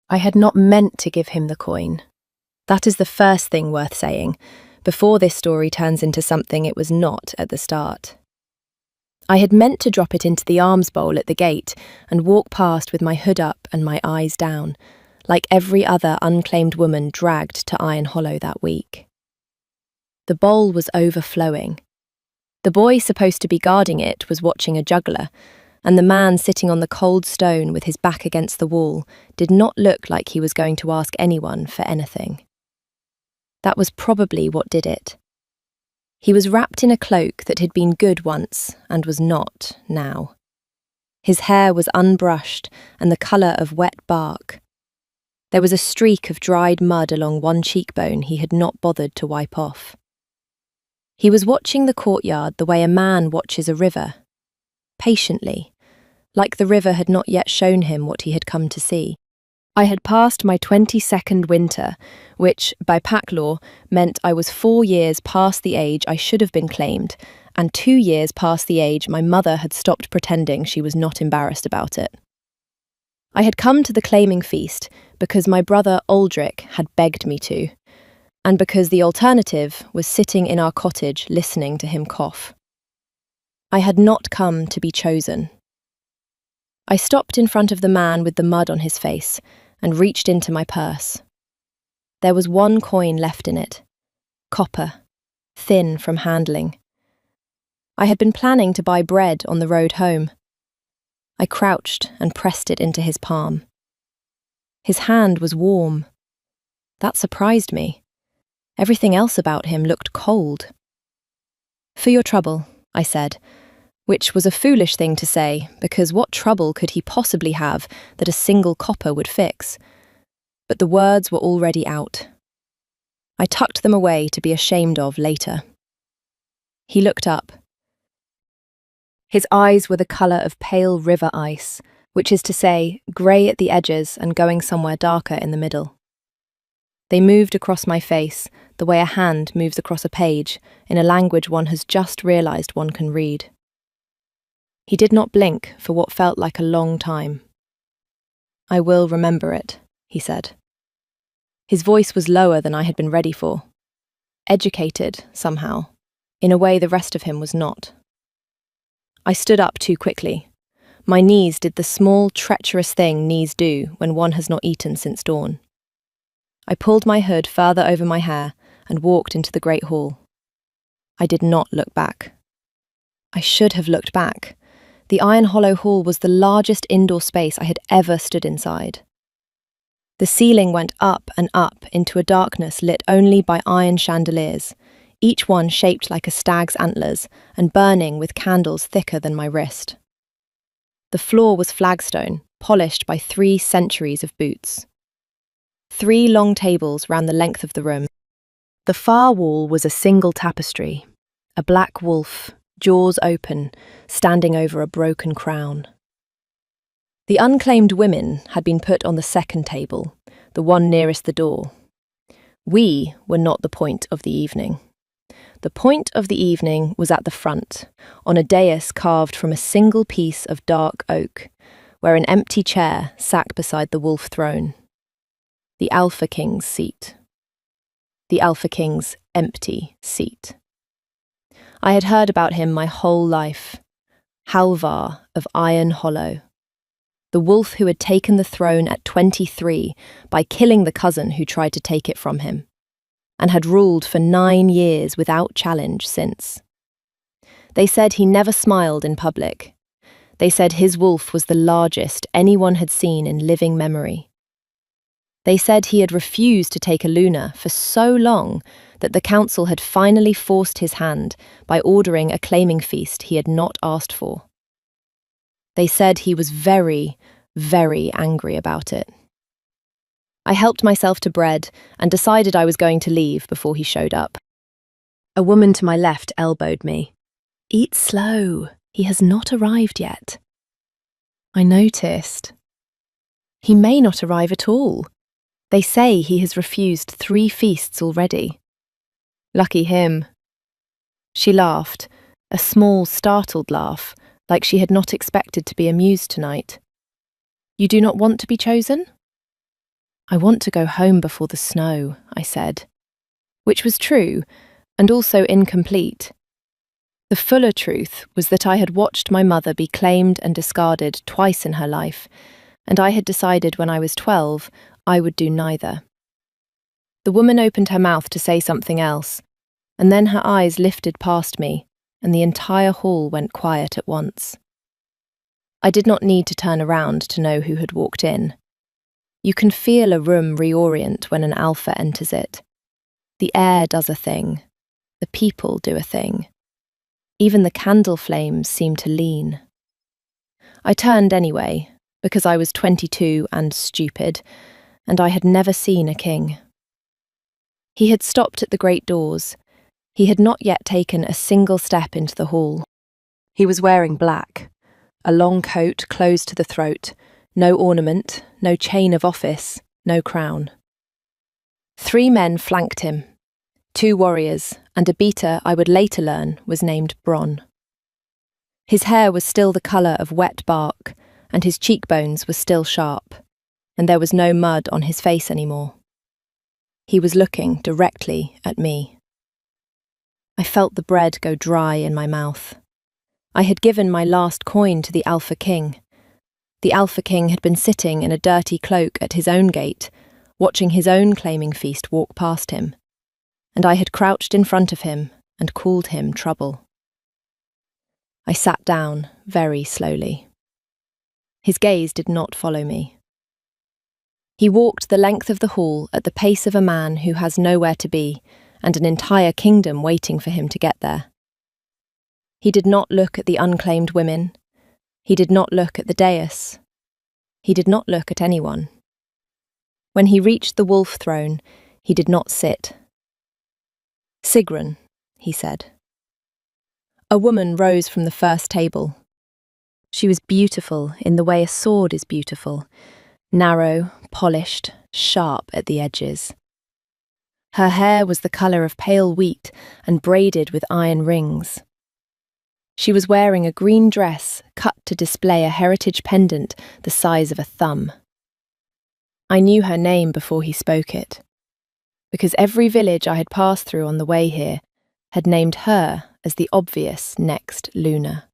I had not meant to give him the coin. That is the first thing worth saying, before this story turns into something it was not at the start. I had meant to drop it into the alms bowl at the gate and walk past with my hood up and my eyes down, like every other unclaimed woman dragged to Iron Hollow that week. The bowl was overflowing. The boy supposed to be guarding it was watching a juggler, and the man sitting on the cold stone with his back against the wall did not look like he was going to ask anyone for anything. That was probably what did it. He was wrapped in a cloak that had been good once and was not now. His hair was unbrushed and the colour of wet bark. There was a streak of dried mud along one cheekbone he had not bothered to wipe off. He was watching the courtyard the way a man watches a river, patiently, like the river had not yet shown him what he had come to see. I had passed my 22nd winter, which, by pack law, meant I was 4 years past the age I should have been claimed, and 2 years past the age my mother had stopped pretending she was not embarrassed about it. I had come to the claiming feast because my brother Aldrich had begged me to, and because the alternative was sitting in our cottage listening to him cough. I had not come to be chosen. I stopped in front of the man with the mud on his face and reached into my purse. There was 1 coin left in it, copper, thin from handling. I had been planning to buy bread on the road home. I crouched and pressed it into his palm. His hand was warm. That surprised me. Everything else about him looked cold. "For your trouble," I said, which was a foolish thing to say, because what trouble could he possibly have that a single copper would fix? But the words were already out. I tucked them away to be ashamed of later. He looked up. His eyes were the colour of pale river ice, which is to say, grey at the edges and going somewhere darker in the middle. They moved across my face, the way a hand moves across a page, in a language one has just realised one can read. He did not blink for what felt like a long time. "I will remember it," he said. His voice was lower than I had been ready for. Educated, somehow, in a way the rest of him was not. I stood up too quickly. My knees did the small, treacherous thing knees do when one has not eaten since dawn. I pulled my hood further over my hair and walked into the great hall. I did not look back. I should have looked back. The Iron Hollow Hall was the largest indoor space I had ever stood inside. The ceiling went up and up into a darkness lit only by iron chandeliers, each one shaped like a stag's antlers and burning with candles thicker than my wrist. The floor was flagstone, polished by 3 centuries of boots. 3 long tables ran the length of the room. The far wall was a single tapestry, a black wolf, jaws open, standing over a broken crown. The unclaimed women had been put on the second table, the one nearest the door. We were not the point of the evening. The point of the evening was at the front, on a dais carved from a single piece of dark oak, where an empty chair sat beside the wolf throne. The Alpha King's seat. The Alpha King's empty seat. I had heard about him my whole life. Halvar of Iron Hollow. The wolf who had taken the throne at 23 by killing the cousin who tried to take it from him, and had ruled for 9 years without challenge since. They said he never smiled in public. They said his wolf was the largest anyone had seen in living memory. They said he had refused to take a Luna for so long that the council had finally forced his hand by ordering a claiming feast he had not asked for. They said he was very, very angry about it. I helped myself to bread and decided I was going to leave before he showed up. A woman to my left elbowed me. "Eat slow, he has not arrived yet." I noticed. He may not arrive at all. They say he has refused 3 feasts already. Lucky him. She laughed, a small, startled laugh, like she had not expected to be amused tonight. "You do not want to be chosen?" "I want to go home before the snow," I said, which was true and also incomplete. The fuller truth was that I had watched my mother be claimed and discarded twice in her life, and I had decided when I was 12 I would do neither. The woman opened her mouth to say something else, and then her eyes lifted past me, and the entire hall went quiet at once. I did not need to turn around to know who had walked in. You can feel a room reorient when an alpha enters it. The air does a thing. The people do a thing. Even the candle flames seem to lean. I turned anyway, because I was 22 and stupid, and I had never seen a king. He had stopped at the great doors. He had not yet taken a single step into the hall. He was wearing black, a long coat closed to the throat, no ornament, no chain of office, no crown. 3 men flanked him, 2 warriors, and a beater I would later learn was named Bron. His hair was still the colour of wet bark, and his cheekbones were still sharp, and there was no mud on his face anymore. He was looking directly at me. I felt the bread go dry in my mouth. I had given my last coin to the Alpha King. The Alpha King had been sitting in a dirty cloak at his own gate, watching his own claiming feast walk past him, and I had crouched in front of him and called him trouble. I sat down very slowly. His gaze did not follow me. He walked the length of the hall at the pace of a man who has nowhere to be and an entire kingdom waiting for him to get there. He did not look at the unclaimed women. He did not look at the dais. He did not look at anyone. When he reached the wolf throne, he did not sit. "Sigrun," he said. A woman rose from the first table. She was beautiful in the way a sword is beautiful, narrow, polished, sharp at the edges. Her hair was the colour of pale wheat and braided with iron rings. She was wearing a green dress cut to display a heritage pendant the size of a thumb. I knew her name before he spoke it, because every village I had passed through on the way here had named her as the obvious next Luna.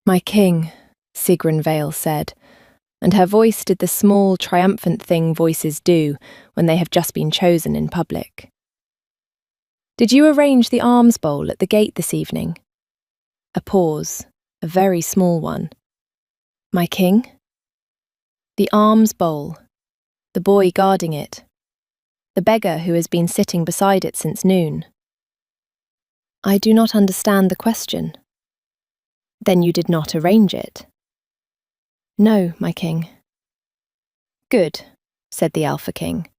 "My king," Sigrun Vale said, and her voice did the small, triumphant thing voices do when they have just been chosen in public. "Did you arrange the alms bowl at the gate this evening?" A pause, a very small one. "My king?" "The alms bowl. The boy guarding it. The beggar who has been sitting beside it since noon." "I do not understand the question." "Then you did not arrange it?" "No, my king." "Good," said the Alpha King.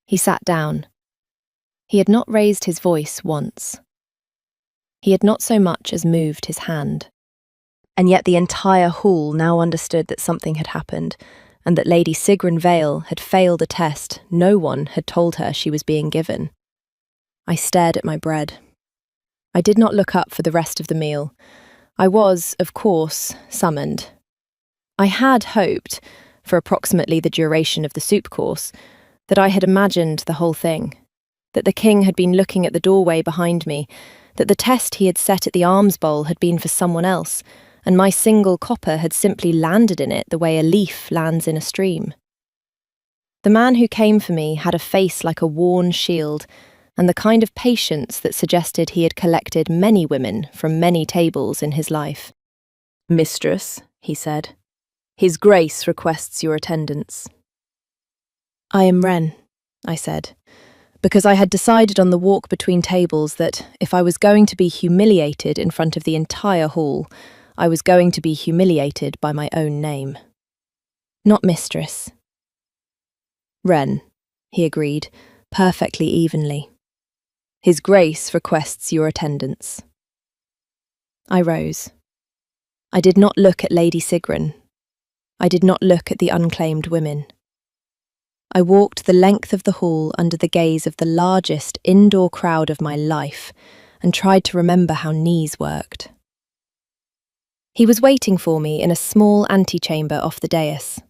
He sat down. He had not raised his voice once. He had not so much as moved his hand. And yet the entire hall now understood that something had happened, and that Lady Sigrun Vale had failed a test no one had told her she was being given. I stared at my bread. I did not look up for the rest of the meal. I was, of course, summoned. I had hoped, for approximately the duration of the soup course, that I had imagined the whole thing, that the king had been looking at the doorway behind me, that the test he had set at the alms bowl had been for someone else, and my single copper had simply landed in it the way a leaf lands in a stream. The man who came for me had a face like a worn shield, and the kind of patience that suggested he had collected many women from many tables in his life. "Mistress," he said, "His Grace requests your attendance." "I am Wren," I said, because I had decided on the walk between tables that if I was going to be humiliated in front of the entire hall, I was going to be humiliated by my own name. "Not mistress." "Wren," he agreed, perfectly evenly. "His Grace requests your attendance." I rose. I did not look at Lady Sigrun. I did not look at the unclaimed women. I walked the length of the hall under the gaze of the largest indoor crowd of my life and tried to remember how knees worked. He was waiting for me in a small antechamber off the dais.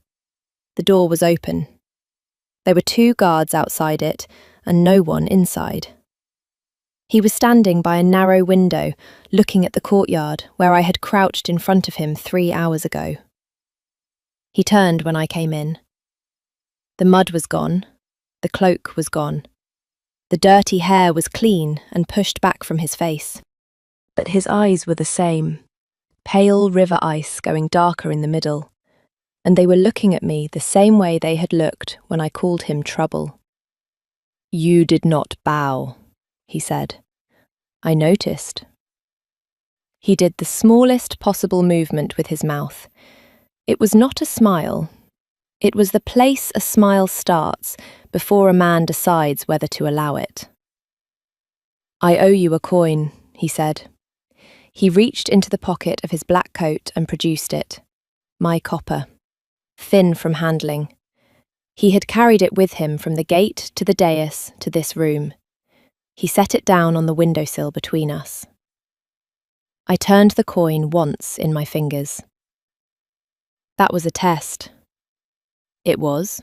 The door was open, There were 2 guards outside it, and no one inside. He was standing by a narrow window, looking at the courtyard where I had crouched in front of him 3 hours ago. He turned when I came in. The mud was gone. The cloak was gone. The dirty hair was clean and pushed back from his face. But his eyes were the same, pale river ice going darker in the middle, and they were looking at me the same way they had looked when I called him trouble. "You did not bow," he said. I noticed. He did the smallest possible movement with his mouth. It was not a smile. It was the place a smile starts before a man decides whether to allow it. "I owe you a coin," he said. He reached into the pocket of his black coat and produced it. My copper. Thin from handling. He had carried it with him from the gate to the dais to this room. He set it down on the windowsill between us. I turned the coin once in my fingers. That was a test. It was.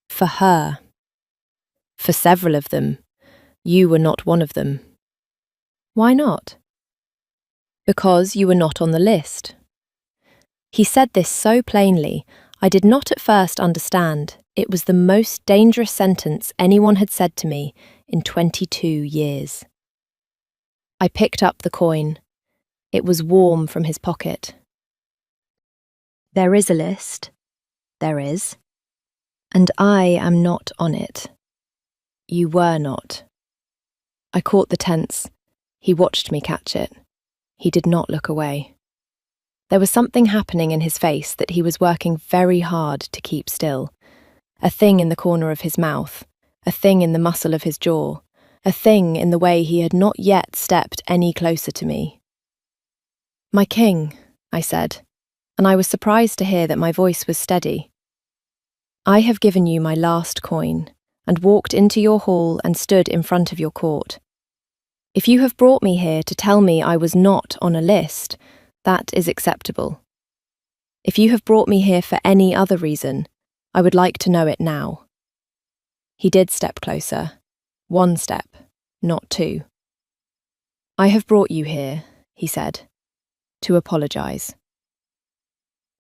For her. For several of them. You were not one of them. Why not? Because you were not on the list. He said this so plainly, I did not at first understand. It was the most dangerous sentence anyone had said to me in 22 years. I picked up the coin. It was warm from his pocket. There is a list. There is. And I am not on it. You were not. I caught the tense. He watched me catch it. He did not look away. There was something happening in his face that he was working very hard to keep still. A thing in the corner of his mouth, a thing in the muscle of his jaw, a thing in the way he had not yet stepped any closer to me. "My king," I said, and I was surprised to hear that my voice was steady. "I have given you my last coin, and walked into your hall and stood in front of your court. If you have brought me here to tell me I was not on a list, that is acceptable. If you have brought me here for any other reason, I would like to know it now." He did step closer. 1 step, not 2. "I have brought you here," he said, "to apologise.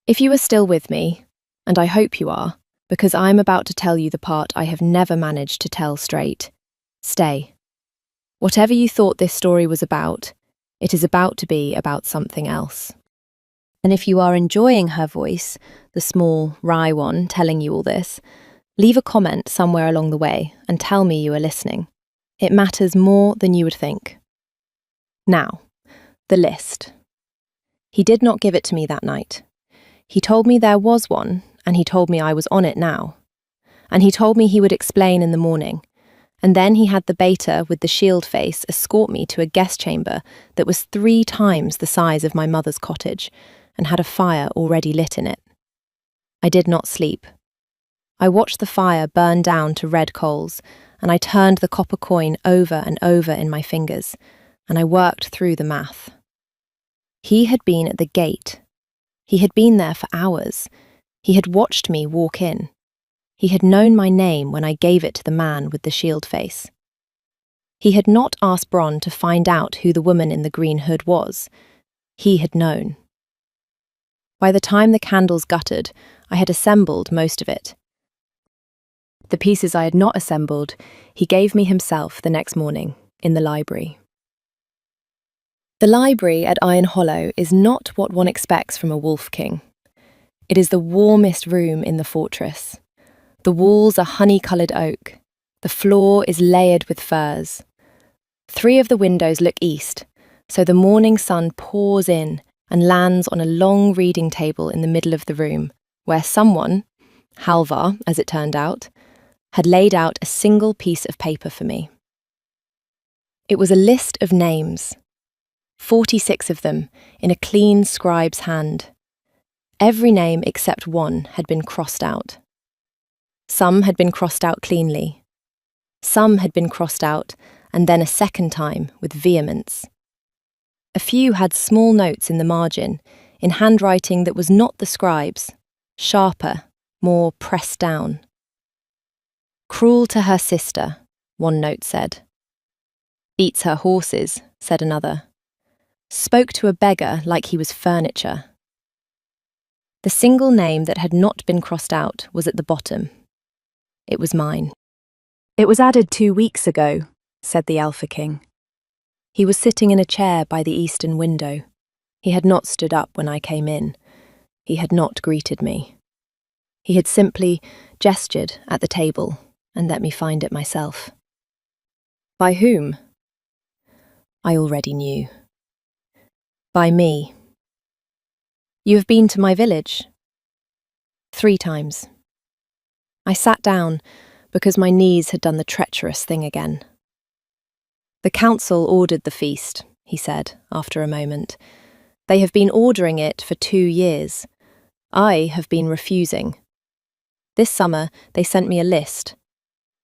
If you are still with me, and I hope you are, because I am about to tell you the part I have never managed to tell straight, stay. Whatever you thought this story was about, it is about to be about something else. And if you are enjoying her voice, the small, wry one telling you all this, leave a comment somewhere along the way and tell me you are listening. It matters more than you would think. Now, the list. He did not give it to me that night. He told me there was one, and he told me I was on it now. And he told me he would explain in the morning. And then he had the beta with the shield face escort me to a guest chamber that was 3 times the size of my mother's cottage and had a fire already lit in it. I did not sleep. I watched the fire burn down to red coals, and I turned the copper coin over and over in my fingers, and I worked through the math. He had been at the gate. He had been there for hours. He had watched me walk in. He had known my name when I gave it to the man with the shield face. He had not asked Bron to find out who the woman in the green hood was. He had known. By the time the candles guttered, I had assembled most of it. The pieces I had not assembled, he gave me himself the next morning, in the library. The library at Iron Hollow is not what one expects from a wolf king. It is the warmest room in the fortress. The walls are honey-coloured oak. The floor is layered with furs. 3 of the windows look east, so the morning sun pours in and lands on a long reading table in the middle of the room, where someone, Halvar as it turned out, had laid out a single piece of paper for me. It was a list of names, 46 of them, in a clean scribe's hand. Every name except one had been crossed out. Some had been crossed out cleanly. Some had been crossed out, and then a second time with vehemence. A few had small notes in the margin, in handwriting that was not the scribe's, sharper, more pressed down. Cruel to her sister, one note said. Beats her horses, said another. Spoke to a beggar like he was furniture. The single name that had not been crossed out was at the bottom. It was mine. It was added 2 weeks ago, said the Alpha King. He was sitting in a chair by the eastern window. He had not stood up when I came in. He had not greeted me. He had simply gestured at the table and let me find it myself. By whom? I already knew. By me. You have been to my village? 3 times. I sat down because my knees had done the treacherous thing again. The council ordered the feast, he said after a moment. They have been ordering it for 2 years. I have been refusing. This summer they sent me a list.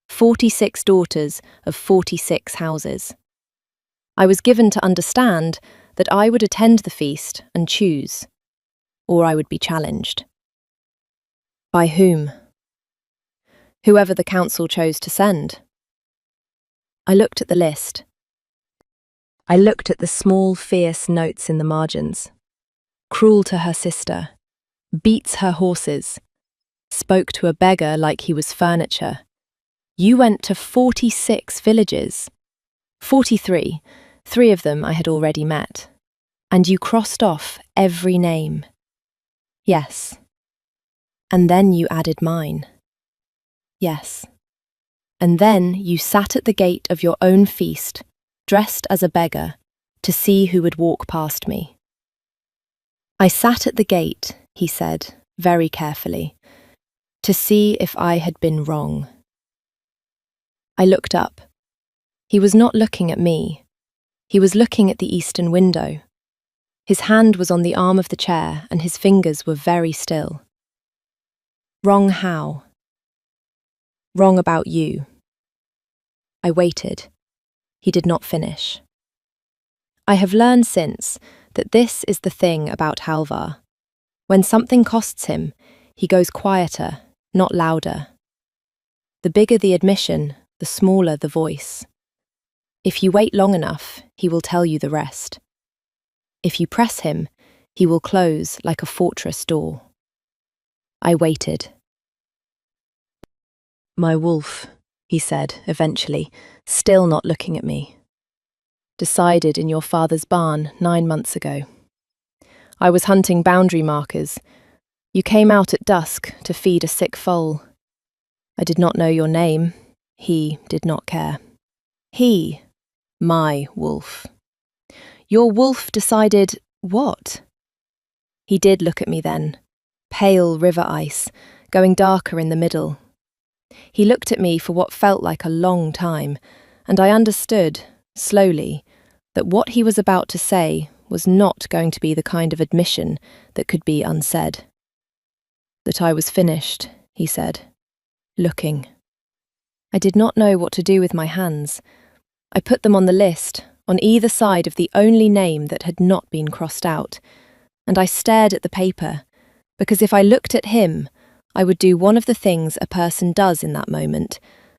46 daughters of 46 houses. I was given to understand that I would attend the feast and choose, or I would be challenged. By whom? Whoever the council chose to send. I looked at the list. I looked at the small, fierce notes in the margins. Cruel to her sister. Beats her horses. Spoke to a beggar like he was furniture. You went to 46 villages. 43. 3 of them I had already met. And you crossed off every name. Yes. And then you added mine. Yes. And then you sat at the gate of your own feast, dressed as a beggar, to see who would walk past me. I sat at the gate, he said, very carefully, to see if I had been wrong. I looked up. He was not looking at me. He was looking at the eastern window. His hand was on the arm of the chair and his fingers were very still. Wrong how? Wrong about you. I waited. He did not finish. I have learned since that this is the thing about Halvar. When something costs him, he goes quieter, not louder. The bigger the admission, the smaller the voice. If you wait long enough, he will tell you the rest. If you press him, he will close like a fortress door. I waited. My wolf, he said eventually, still not looking at me. Decided in your father's barn 9 months ago. I was hunting boundary markers. You came out at dusk to feed a sick foal. I did not know your name. He did not care. He, my wolf. Your wolf decided what? He did look at me then, pale river ice, going darker in the middle. He looked at me for what felt like a long time, and I understood, slowly, that what he was about to say was not going to be the kind of admission that could be unsaid. That I was finished, he said, looking. I did not know what to do with my hands. I put them on the list, on either side of the only name that had not been crossed out, and I stared at the paper, because if I looked at him, I would do one of the things a person does in that moment,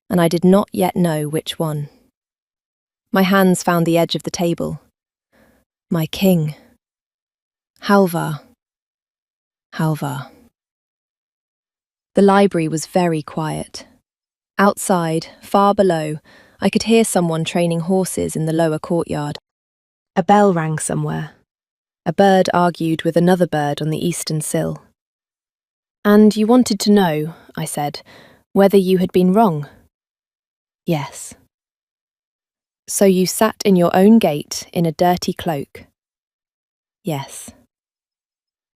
and I did not yet know which one. My hands found the edge of the table. My king. Halvar. Halvar. The library was very quiet. Outside, far below, I could hear someone training horses in the lower courtyard. A bell rang somewhere. A bird argued with another bird on the eastern sill. And you wanted to know, I said, whether you had been wrong. Yes. So you sat in your own gate in a dirty cloak. Yes.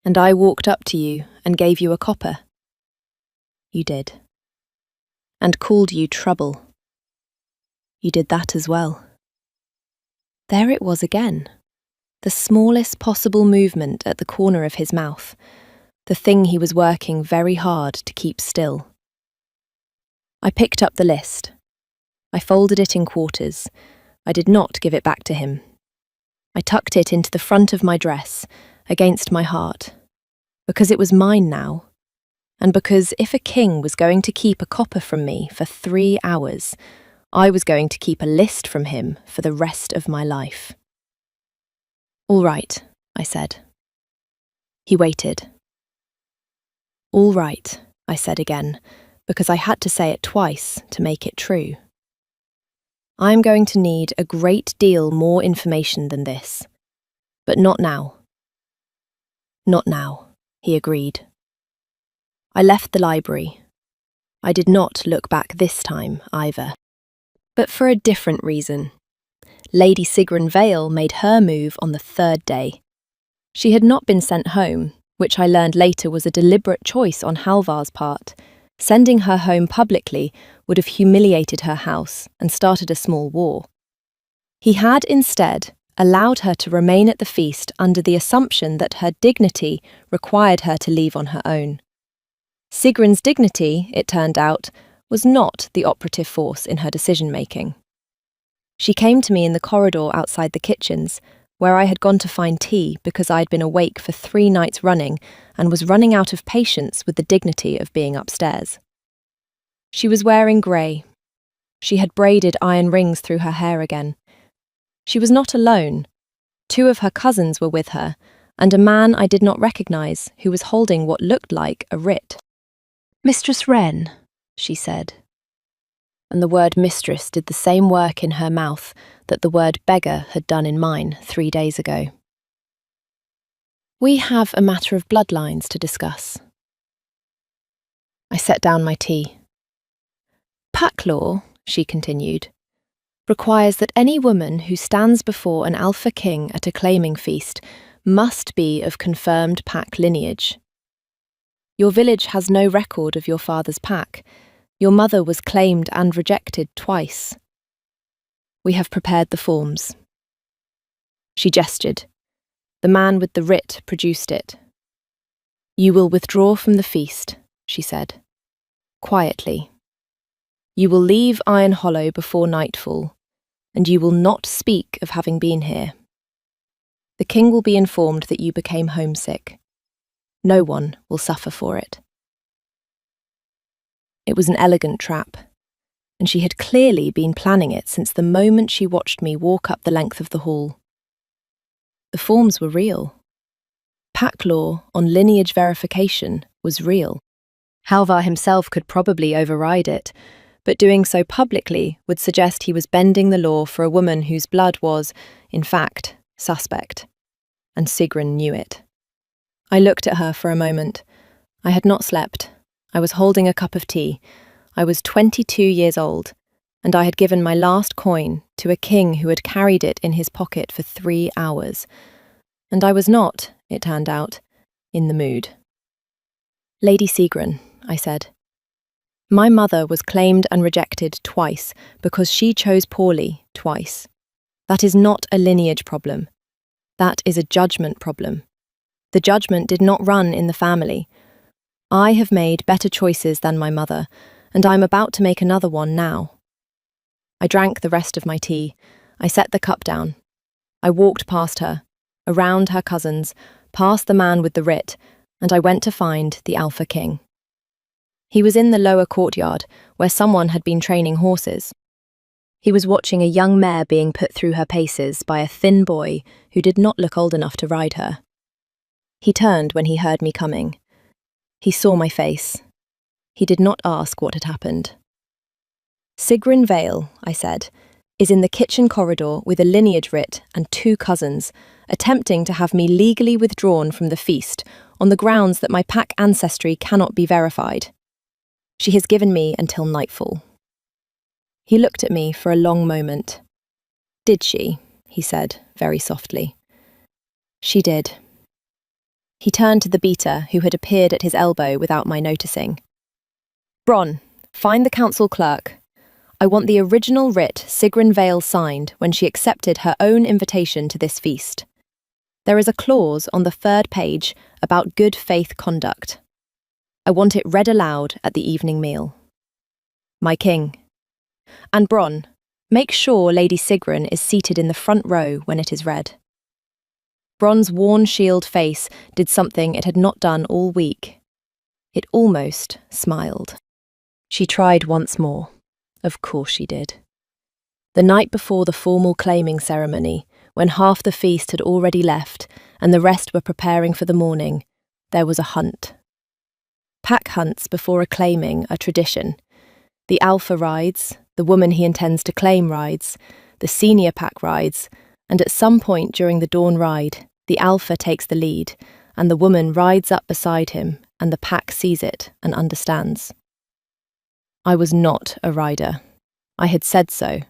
And I walked up to you and gave you a copper. You did. And called you trouble. You did that as well. There it was again. The smallest possible movement at the corner of his mouth. The thing he was working very hard to keep still. I picked up the list. I folded it in quarters. I did not give it back to him. I tucked it into the front of my dress, against my heart, because it was mine now. and because if a king was going to keep a copper from me for 3 hours, I was going to keep a list from him for the rest of my life. "All right," I said. He waited. "All right," I said again, because I had to say it twice to make it true. "I'm going to need a great deal more information than this, but not now." "Not now," he agreed. I left the library. I did not look back this time either. But for a different reason. Lady Sigrun Vale made her move on the 3rd day. She had not been sent home, which I learned later was a deliberate choice on Halvar's part. Sending her home publicly would have humiliated her house and started a small war. He had instead allowed her to remain at the feast under the assumption that her dignity required her to leave on her own. Sigrun's dignity, it turned out, was not the operative force in her decision-making. She came to me in the corridor outside the kitchens, where I had gone to find tea because I'd been awake for 3 nights running and was running out of patience with the dignity of being upstairs. She was wearing grey. She had braided iron rings through her hair again. She was not alone. 2 of her cousins were with her, and a man I did not recognise who was holding what looked like a writ. "Mistress Wren," she said. And the word mistress did the same work in her mouth that the word beggar had done in mine 3 days ago. "We have a matter of bloodlines to discuss." I set down my tea. "Pack law," she continued, "requires that any woman who stands before an alpha king at a claiming feast must be of confirmed pack lineage. Your village has no record of your father's pack. Your mother was claimed and rejected twice. We have prepared the forms." She gestured. The man with the writ produced it. "You will withdraw from the feast," she said, quietly. "You will leave Iron Hollow before nightfall, and you will not speak of having been here. The king will be informed that you became homesick. No one will suffer for it." It was an elegant trap, and she had clearly been planning it since the moment she watched me walk up the length of the hall. The forms were real. Pack law on lineage verification was real. Halvar himself could probably override it, but doing so publicly would suggest he was bending the law for a woman whose blood was, in fact, suspect. And Sigrun knew it. I looked at her for a moment. I had not slept. I was holding a cup of tea. I was 22 years old, and I had given my last coin to a king who had carried it in his pocket for 3 hours. And I was not, it turned out, in the mood. "Lady Sigrun," I said. "My mother was claimed and rejected twice because she chose poorly twice. That is not a lineage problem. That is a judgment problem. The judgment did not run in the family. I have made better choices than my mother, and I'm about to make another one now." I drank the rest of my tea. I set the cup down. I walked past her, around her cousins, past the man with the writ, and I went to find the Alpha King. He was in the lower courtyard, where someone had been training horses. He was watching a young mare being put through her paces by a thin boy who did not look old enough to ride her. He turned when he heard me coming. He saw my face. He did not ask what had happened. "Sigrun Vale," I said, "is in the kitchen corridor with a lineage writ and 2 cousins, attempting to have me legally withdrawn from the feast on the grounds that my pack ancestry cannot be verified. She has given me until nightfall." He looked at me for a long moment. "Did she?" he said, very softly. "She did." He turned to the beater who had appeared at his elbow without my noticing. "Bron, find the council clerk. I want the original writ Sigrun Vale signed when she accepted her own invitation to this feast. There is a clause on the 3rd page about good faith conduct. I want it read aloud at the evening meal. My king. And Bron, make sure Lady Sigrun is seated in the front row when it is read." Bron's worn shield face did something it had not done all week. It almost smiled. She tried once more. Of course she did. The night before the formal claiming ceremony, when half the feast had already left and the rest were preparing for the morning, there was a hunt. Pack hunts before a claiming are tradition. The alpha rides, the woman he intends to claim rides, the senior pack rides, and at some point during the dawn ride, the alpha takes the lead, and the woman rides up beside him, and the pack sees it and understands. I was not a rider. I had said so.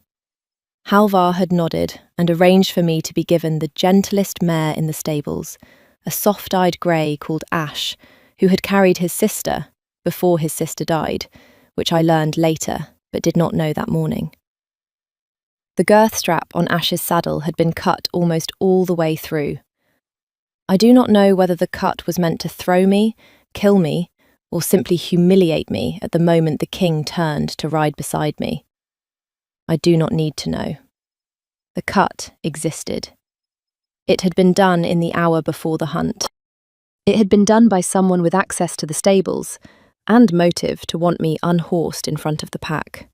Halvar had nodded and arranged for me to be given the gentlest mare in the stables, a soft-eyed grey called Ash, who had carried his sister before his sister died, which I learned later, but did not know that morning. The girth strap on Ash's saddle had been cut almost all the way through. I do not know whether the cut was meant to throw me, kill me, or simply humiliate me at the moment the king turned to ride beside me. I do not need to know. The cut existed. It had been done in the hour before the hunt. It had been done by someone with access to the stables, and motive to want me unhorsed in front of the pack.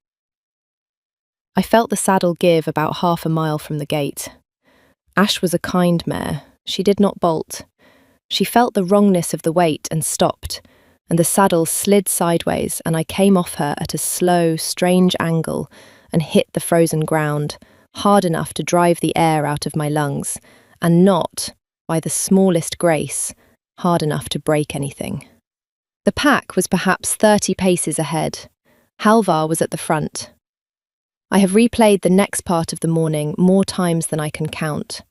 I felt the saddle give about half a mile from the gate. Ash was a kind mare. She did not bolt. She felt the wrongness of the weight and stopped, and the saddle slid sideways, and I came off her at a slow, strange angle and hit the frozen ground, hard enough to drive the air out of my lungs, and not, by the smallest grace, hard enough to break anything. The pack was perhaps 30 paces ahead. Halvar was at the front. I have replayed the next part of the morning more times than I can count.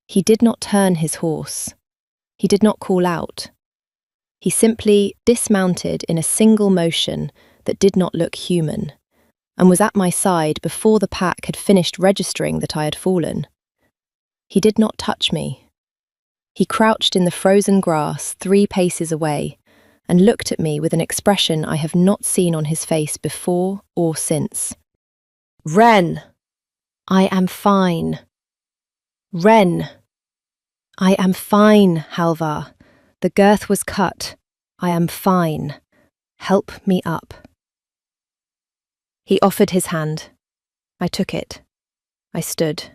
He did not turn his horse. He did not call out. He simply dismounted in a single motion that did not look human, and was at my side before the pack had finished registering that I had fallen. He did not touch me. He crouched in the frozen grass 3 paces away and looked at me with an expression I have not seen on his face before or since. Ren! I am fine. Ren! I am fine, Halvar. The girth was cut. I am fine. Help me up. He offered his hand. I took it. I stood.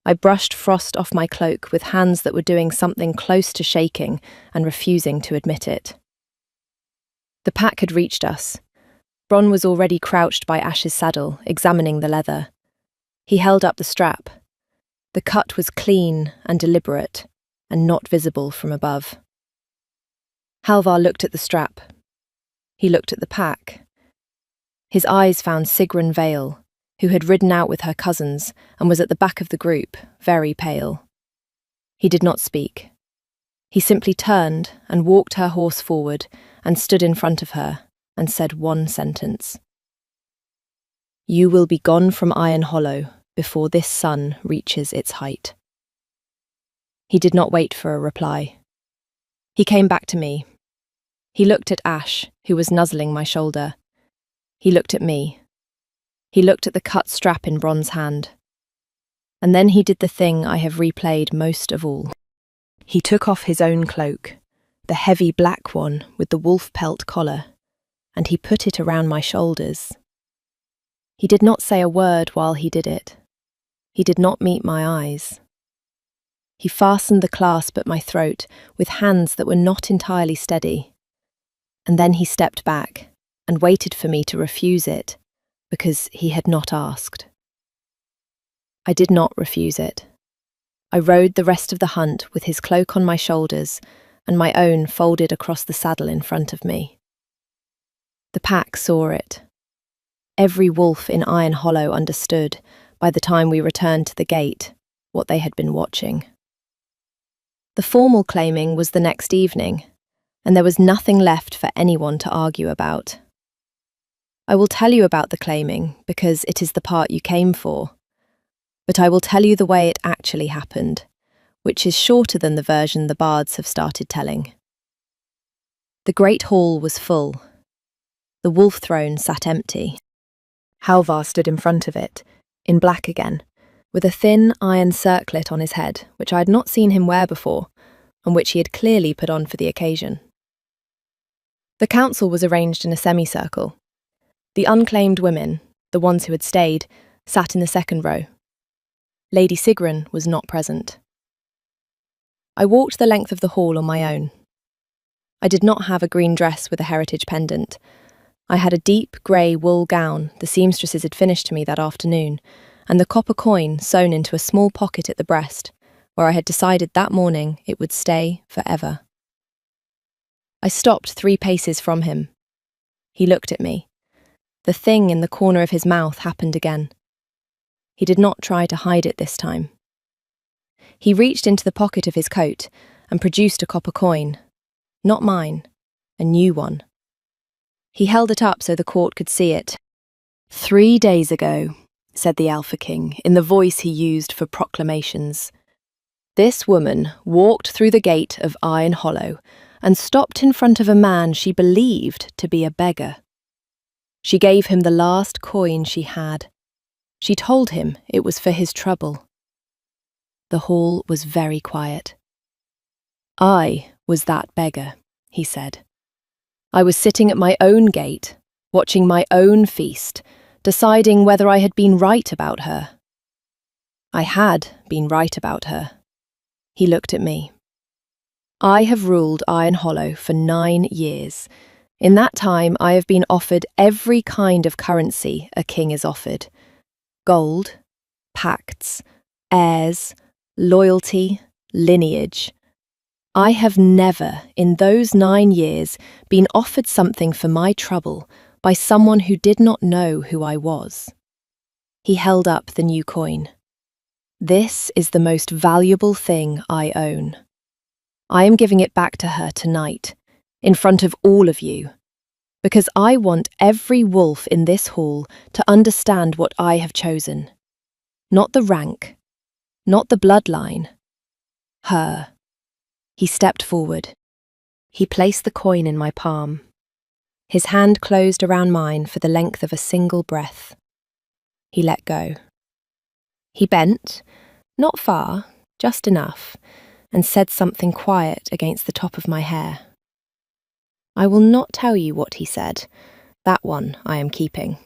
I brushed frost off my cloak with hands that were doing something close to shaking and refusing to admit it. The pack had reached us. Bronn was already crouched by Ash's saddle, examining the leather. He held up the strap. The cut was clean and deliberate, and not visible from above. Halvar looked at the strap. He looked at the pack. His eyes found Sigrun Vale, who had ridden out with her cousins and was at the back of the group, very pale. He did not speak. He simply turned and walked her horse forward and stood in front of her and said one sentence. You will be gone from Iron Hollow before this sun reaches its height. He did not wait for a reply. He came back to me. He looked at Ash, who was nuzzling my shoulder. He looked at me. He looked at the cut strap in Bronn's hand. And then he did the thing I have replayed most of all. He took off his own cloak, the heavy black one with the wolf pelt collar, and he put it around my shoulders. He did not say a word while he did it. He did not meet my eyes. He fastened the clasp at my throat with hands that were not entirely steady. And then he stepped back and waited for me to refuse it, because he had not asked. I did not refuse it. I rode the rest of the hunt with his cloak on my shoulders and my own folded across the saddle in front of me. The pack saw it. Every wolf in Iron Hollow understood, by the time we returned to the gate, what they had been watching. The formal claiming was the next evening, and there was nothing left for anyone to argue about. I will tell you about the claiming because it is the part you came for, but I will tell you the way it actually happened, which is shorter than the version the bards have started telling. The great hall was full. The wolf throne sat empty. Halvar stood in front of it, in black again, with a thin iron circlet on his head, which I had not seen him wear before, and which he had clearly put on for the occasion. The council was arranged in a semicircle. The unclaimed women, the ones who had stayed, sat in the second row. Lady Sigrun was not present. I walked the length of the hall on my own. I did not have a green dress with a heritage pendant. I had a deep grey wool gown the seamstresses had finished me that afternoon, and the copper coin sewn into a small pocket at the breast, where I had decided that morning it would stay forever. I stopped 3 paces from him. He looked at me. The thing in the corner of his mouth happened again. He did not try to hide it this time. He reached into the pocket of his coat and produced a copper coin. Not mine, a new one. He held it up so the court could see it. 3 days ago, said the Alpha King in the voice he used for proclamations, this woman walked through the gate of Iron Hollow and stopped in front of a man she believed to be a beggar. She gave him the last coin she had. She told him it was for his trouble. The hall was very quiet. I was that beggar, he said. I was sitting at my own gate, watching my own feast, deciding whether I had been right about her. I had been right about her. He looked at me. I have ruled Iron Hollow for 9 years. In that time, I have been offered every kind of currency a king is offered. Gold, pacts, heirs, loyalty, lineage. I have never, in those 9 years, been offered something for my trouble by someone who did not know who I was. He held up the new coin. This is the most valuable thing I own. I am giving it back to her tonight, in front of all of you, because I want every wolf in this hall to understand what I have chosen. Not the rank, not the bloodline. Her. He stepped forward. He placed the coin in my palm. His hand closed around mine for the length of a single breath. He let go. He bent, not far, just enough, and said something quiet against the top of my hair. I will not tell you what he said. That one I am keeping.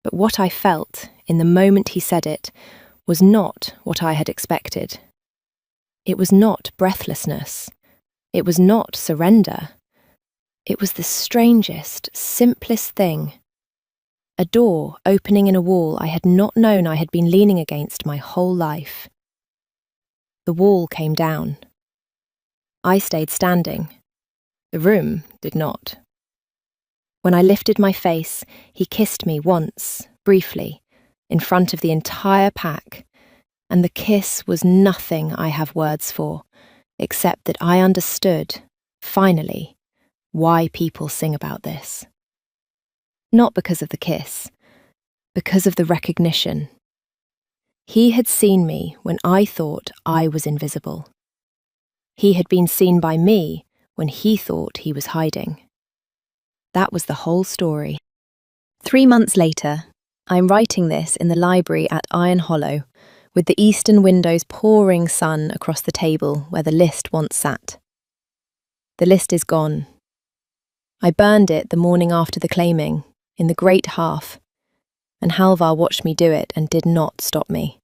But what I felt in the moment he said it was not what I had expected. It was not breathlessness. It was not surrender. It was the strangest, simplest thing. A door opening in a wall I had not known I had been leaning against my whole life. The wall came down. I stayed standing. The room did not. When I lifted my face, he kissed me once, briefly, in front of the entire pack, and the kiss was nothing I have words for, except that I understood, finally, why people sing about this. Not because of the kiss, because of the recognition. He had seen me when I thought I was invisible. He had been seen by me when he thought he was hiding. That was the whole story. 3 months later, I'm writing this in the library at Iron Hollow, with the eastern window's pouring sun across the table where the list once sat. The list is gone. I burned it the morning after the claiming, in the great half, and Halvar watched me do it and did not stop me.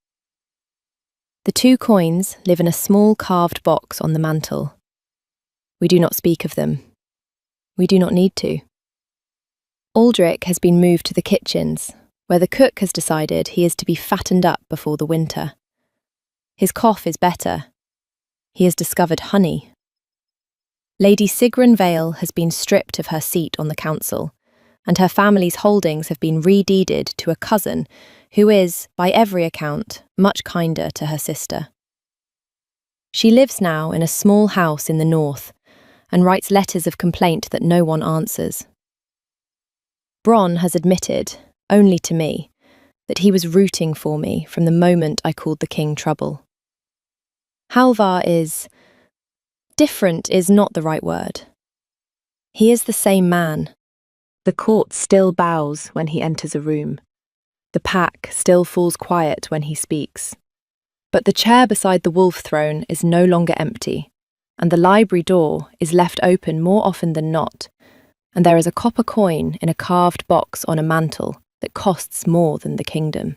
The 2 coins live in a small carved box on the mantel. We do not speak of them. We do not need to. Aldrich has been moved to the kitchens, where the cook has decided he is to be fattened up before the winter. His cough is better. He has discovered honey. Lady Sigrun Vale has been stripped of her seat on the council, and her family's holdings have been redeeded to a cousin who is, by every account, much kinder to her sister. She lives now in a small house in the north and writes letters of complaint that no one answers. Bronn has admitted, only to me, that he was rooting for me from the moment I called the king trouble. Halvar is... different is not the right word. He is the same man. The court still bows when he enters a room. The pack still falls quiet when he speaks. But the chair beside the wolf throne is no longer empty, and the library door is left open more often than not, and there is a copper coin in a carved box on a mantle that costs more than the kingdom.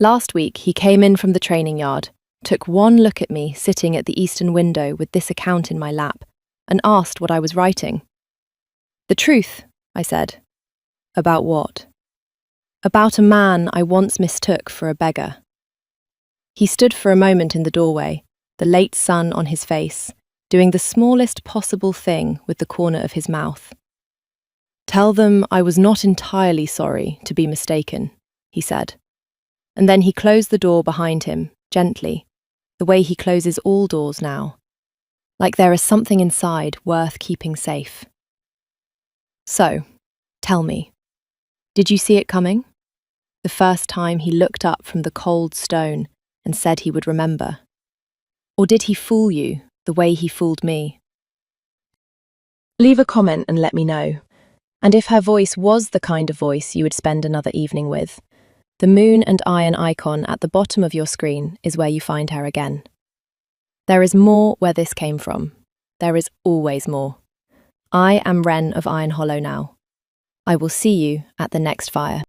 Last week he came in from the training yard, took one look at me sitting at the eastern window with this account in my lap, and asked what I was writing. "The truth," I said. "About what?" "About a man I once mistook for a beggar." He stood for a moment in the doorway, the late sun on his face, doing the smallest possible thing with the corner of his mouth. "Tell them I was not entirely sorry to be mistaken," he said. And then he closed the door behind him, gently, the way he closes all doors now, like there is something inside worth keeping safe. "So, tell me, did you see it coming? The first time he looked up from the cold stone and said he would remember? Or did he fool you the way he fooled me?" Leave a comment and let me know. And if her voice was the kind of voice you would spend another evening with, the moon and iron icon at the bottom of your screen is where you find her again. There is more where this came from. There is always more. I am Wren of Iron Hollow now. I will see you at the next fire.